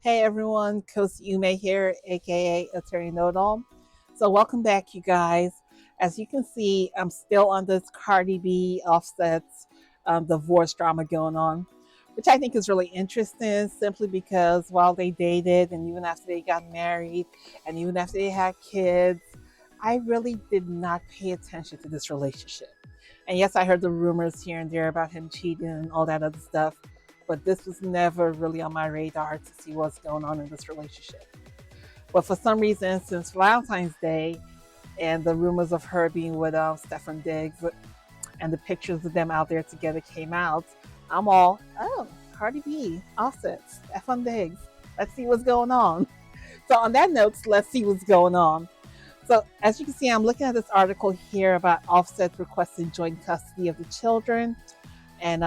Hey everyone, Kaosy Umeh here, aka Attorney Know-It-All. So welcome back, you guys. As you can see, I'm still on this Cardi B Offset's divorce drama going on, which I think is really interesting simply because while they dated and even after they got married and even after they had kids, I really did not pay attention to this relationship. And yes, I heard the rumors here and there about him cheating and all that other stuff, but this was never really on my radar to see what's going on in this relationship. But for some reason, since Valentine's Day and the rumors of her being with Stefan Diggs and the pictures of them out there together came out, I'm all, oh, Cardi B, Offset, Stefan Diggs. Let's see what's going on. So on that note, let's see what's going on. So as you can see, I'm looking at this article here about Offset requesting joint custody of the children and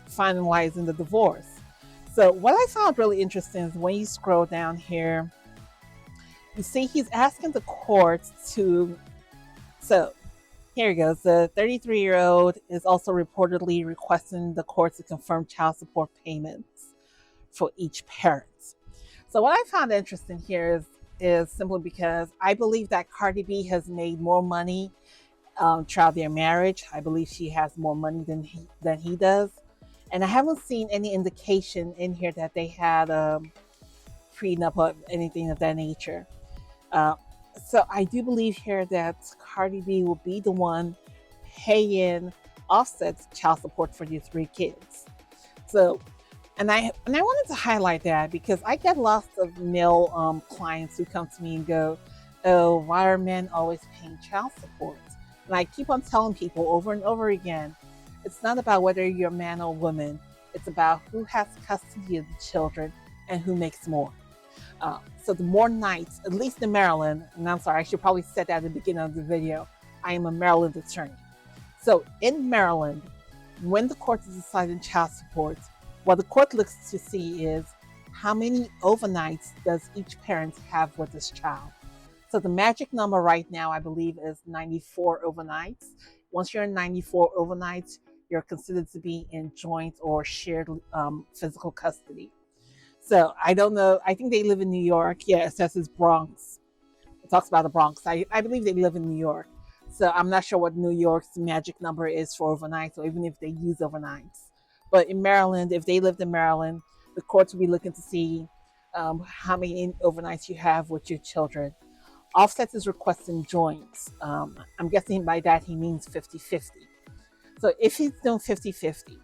finalizing the divorce. So what I found really interesting is when you scroll down here, you see he's asking the court to. So here he goes. The 33-year-old is also reportedly requesting the court to confirm child support payments for each parent. So what I found interesting here is simply because I believe that Cardi B has made more money throughout their marriage. I believe she has more money than he does. And I haven't seen any indication in here that they had a prenup or anything of that nature. Uh, so I do believe here that Cardi B will be the one paying Offset's child support for these three kids. So, and I wanted to highlight that because I get lots of male clients who come to me and go, "Oh, why are men always paying child support?" And I keep on telling people over and over again, it's not about whether you're a man or woman. It's about who has custody of the children and who makes more. So the more nights, at least in Maryland, and I'm sorry, I should probably say that at the beginning of the video, I am a Maryland attorney. So in Maryland, when the court is deciding child support, what the court looks to see is how many overnights does each parent have with this child. So the magic number right now, I believe, is 94 overnights. Once you're in 94 overnights, you're considered to be in joint or shared physical custody. So I don't know. I think they live in New York. Yeah, it says it's Bronx. It talks about the Bronx. I believe they live in New York. So I'm not sure what New York's magic number is for overnights or even if they use overnights. But in Maryland, if they lived in Maryland, the courts will be looking to see how many overnights you have with your children. Offset is requesting joints. I'm guessing by that he means 50-50. So if he's doing 50-50,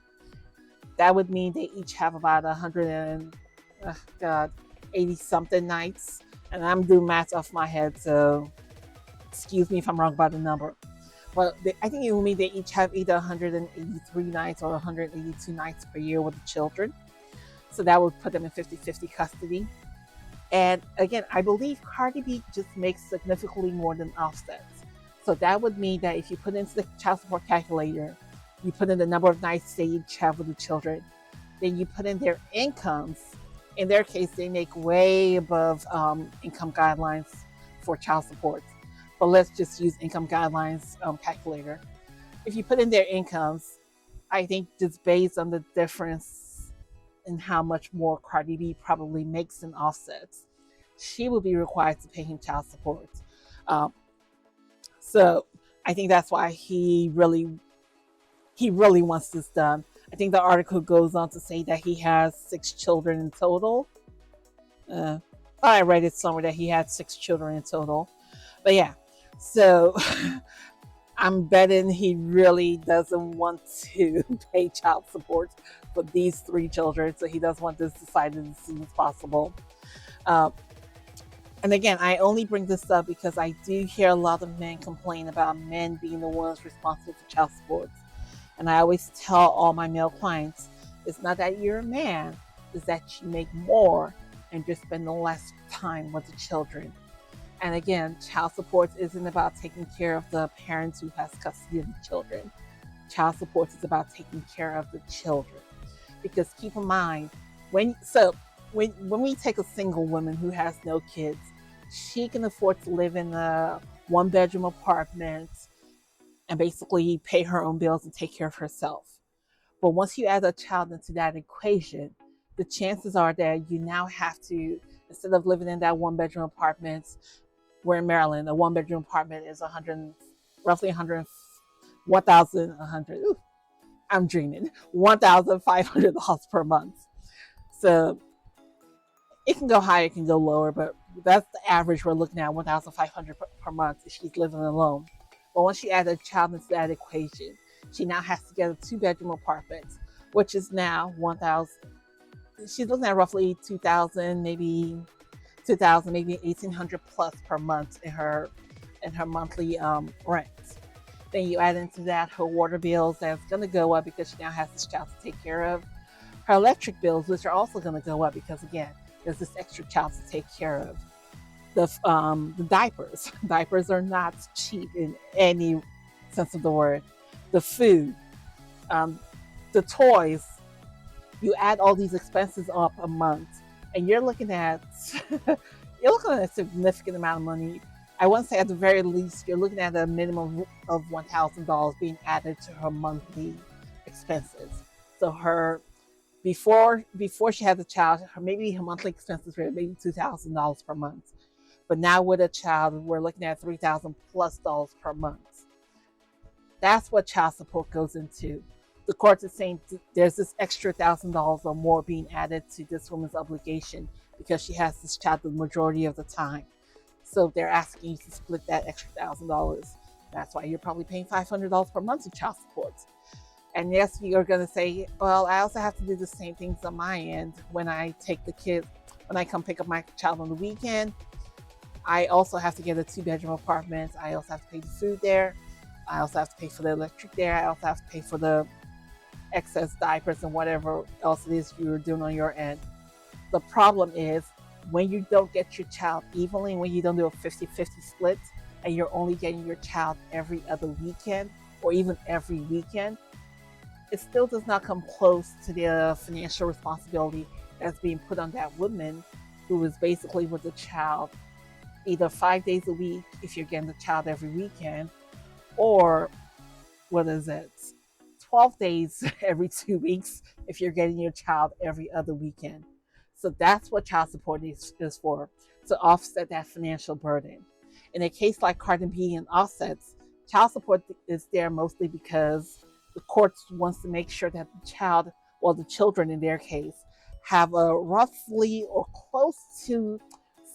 that would mean they each have about 100 and, God, 80 something nights. And I'm doing math off my head, so excuse me if I'm wrong about the number. But I think it will mean they each have either 183 nights or 182 nights per year with the children. So that would put them in 50-50 custody. And again, I believe Cardi B just makes significantly more than Offset. So that would mean that if you put into the child support calculator, you put in the number of nights they each have with the children, then you put in their incomes. In their case, they make way above income guidelines for child support. But let's just use income guidelines calculator. If you put in their incomes, I think just based on the difference in how much more Cardi B probably makes than Offsets, she will be required to pay him child support. Um, so I think that's why he really wants this done. I think the article goes on to say that he has 6 children in total. Uh, I read it somewhere that he had 6 children in total. But yeah, so I'm betting he really doesn't want to pay child support for these 3 children. So he does want this decided as soon as possible. Uh, and again, I only bring this up because I do hear a lot of men complain about men being the ones responsible for child support. And I always tell all my male clients, it's not that you're a man, it's that you make more and just spend less time with the children. And again, child support isn't about taking care of the parents who has custody of the children. Child support is about taking care of the children. Because keep in mind, when we take a single woman who has no kids, she can afford to live in a 1-bedroom apartment and basically pay her own bills and take care of herself. But once you add a child into that equation, the chances are that you now have to, instead of living in that one bedroom apartment, we're in Maryland, a one bedroom apartment is roughly 100, 1,100. I'm dreaming, $1,500 per month. So it can go higher, it can go lower, but that's the average we're looking at, 1,500 per month if she's living alone. But once she adds a child into that equation, she now has to get a two-bedroom apartment, which is now 1,000. She's looking at roughly 2,000, maybe 2,000, maybe 1,800 plus per month in her monthly rent. Then you add into that her water bills, that's going to go up because she now has this child to take care of. Her electric bills, which are also going to go up because, again, there's this extra child to take care of. The diapers. Diapers are not cheap in any sense of the word. The food, the toys. You add all these expenses up a month, and you're looking at a significant amount of money. I want to say at the very least, you're looking at a minimum of $1,000 being added to her monthly expenses. So before she had the child, maybe her monthly expenses were maybe $2,000 per month. But now with a child, we're looking at $3,000 plus per month. That's what child support goes into. The court is saying there's this extra $1,000 or more being added to this woman's obligation because she has this child the majority of the time. So they're asking you to split that extra $1,000. That's why you're probably paying $500 per month in child support. And yes, you're going to say, well, I also have to do the same things on my end when I come pick up my child on the weekend. I also have to get a two-bedroom apartment. I also have to pay the food there. I also have to pay for the electric there. I also have to pay for the excess diapers and whatever else it is you're doing on your end. The problem is when you don't get your child evenly, when you don't do a 50-50 split, and you're only getting your child every other weekend or even every weekend, it still does not come close to the financial responsibility that's being put on that woman who is basically with the child either 5 days a week if you're getting the child every weekend, or 12 days every 2 weeks if you're getting your child every other weekend. So that's what child support is for, to offset that financial burden. In a case like Cardi B and Offset's, child support is there mostly because the courts wants to make sure that the children in their case, have a roughly or close to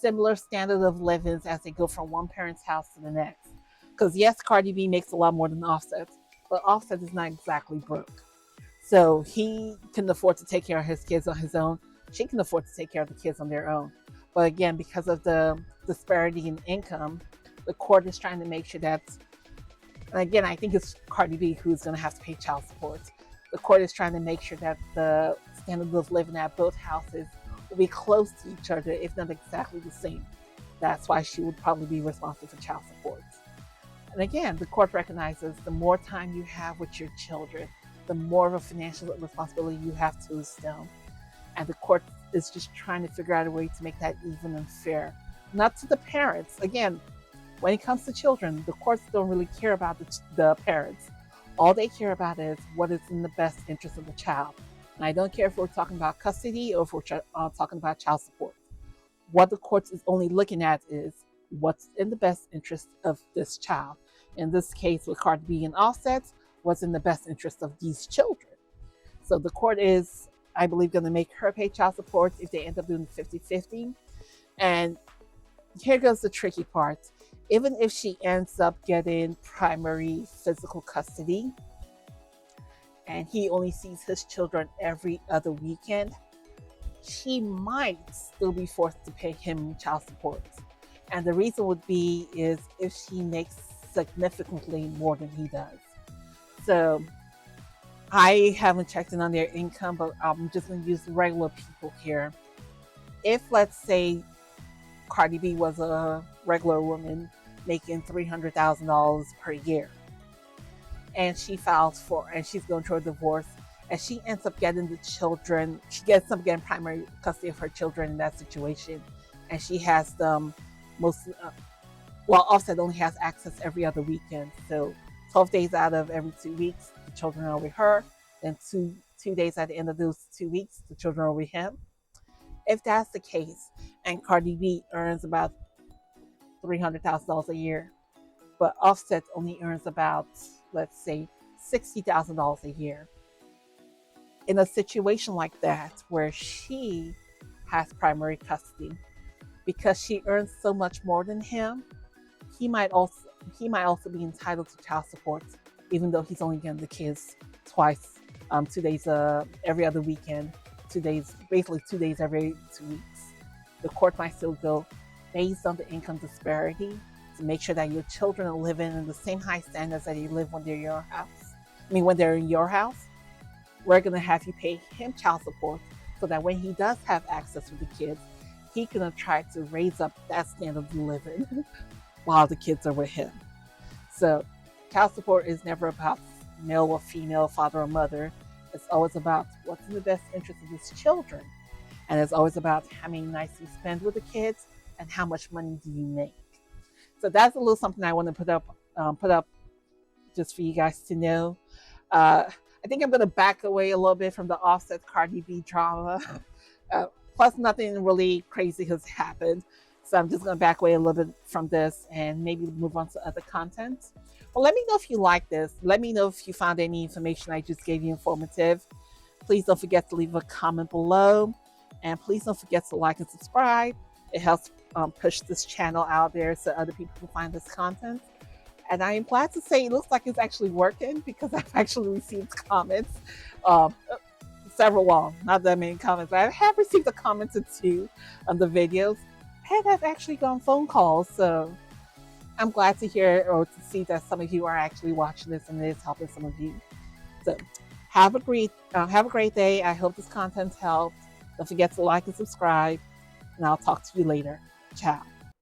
similar standard of living as they go from one parent's house to the next. Because yes, Cardi B makes a lot more than Offset, but Offset is not exactly broke. So he can afford to take care of his kids on his own. She can afford to take care of the kids on their own. But again, because of the disparity in income, the court is trying to make sure that, and again, I think it's Cardi B who's going to have to pay child support. The court is trying to make sure that the standard of living at both houses will be close to each other, if not exactly the same. That's why she would probably be responsible for child support. And again, the court recognizes the more time you have with your children, the more of a financial responsibility you have to assume. And the court is just trying to figure out a way to make that even and fair. Not to the parents. Again, when it comes to children, the courts don't really care about the parents. All they care about is what is in the best interest of the child. And I don't care if we're talking about custody or if we're talking about child support. What the courts is only looking at is what's in the best interest of this child. In this case, with Cardi B and Offset, what's in the best interest of these children. So the court is, I believe, going to make her pay child support if they end up doing 50-50. And here goes the tricky part. Even if she ends up getting primary physical custody and he only sees his children every other weekend, she might still be forced to pay him child support. And the reason would be is if she makes significantly more than he does. So I haven't checked in on their income, but I'm just going to use regular people here. If, let's say, Cardi B was a regular woman making $300,000 per year, and she's going through a divorce, and she ends up getting the children, she gets up getting primary custody of her children in that situation, and she has them Offset only has access every other weekend, so 12 days out of every 2 weeks, the children are with her, then two days at the end of those 2 weeks, the children are with him. If that's the case, and Cardi B earns about $300,000 a year, but Offset only earns about, let's say, $60,000 a year. In a situation like that, where she has primary custody, because she earns so much more than him, he might also he might also be entitled to child support, even though he's only getting the kids twice, 2 days every other weekend, 2 days, basically 2 days every 2 weeks. The court might still go based on the income disparity to make sure that your children are living in the same high standards that you live when they're in your house. I mean, when they're in your house, we're going to have you pay him child support so that when he does have access to the kids, he can try to raise up that standard of living while the kids are with him. So, child support is never about male or female, father or mother. It's always about what's in the best interest of his children. And it's always about how many nights you spend with the kids and how much money do you make. So that's a little something I want to put up just for you guys to know. Uh, I think I'm going to back away a little bit from the Offset Cardi B drama. Uh, Plus, nothing really crazy has happened. So I'm just going to back away a little bit from this and maybe move on to other content. But let me know if you like this. Let me know if you found any information I just gave you informative. Please don't forget to leave a comment below. And please don't forget to like and subscribe. It helps push this channel out there so other people can find this content. And I am glad to say it looks like it's actually working because I've actually received comments. Um, Several, well, not that many comments, but I have received a comment or two on the videos. And I've actually gotten phone calls. So I'm glad to hear or to see that some of you are actually watching this and it is helping some of you. So have a great day. I hope this content helped. Don't forget to like and subscribe, and I'll talk to you later. Ciao.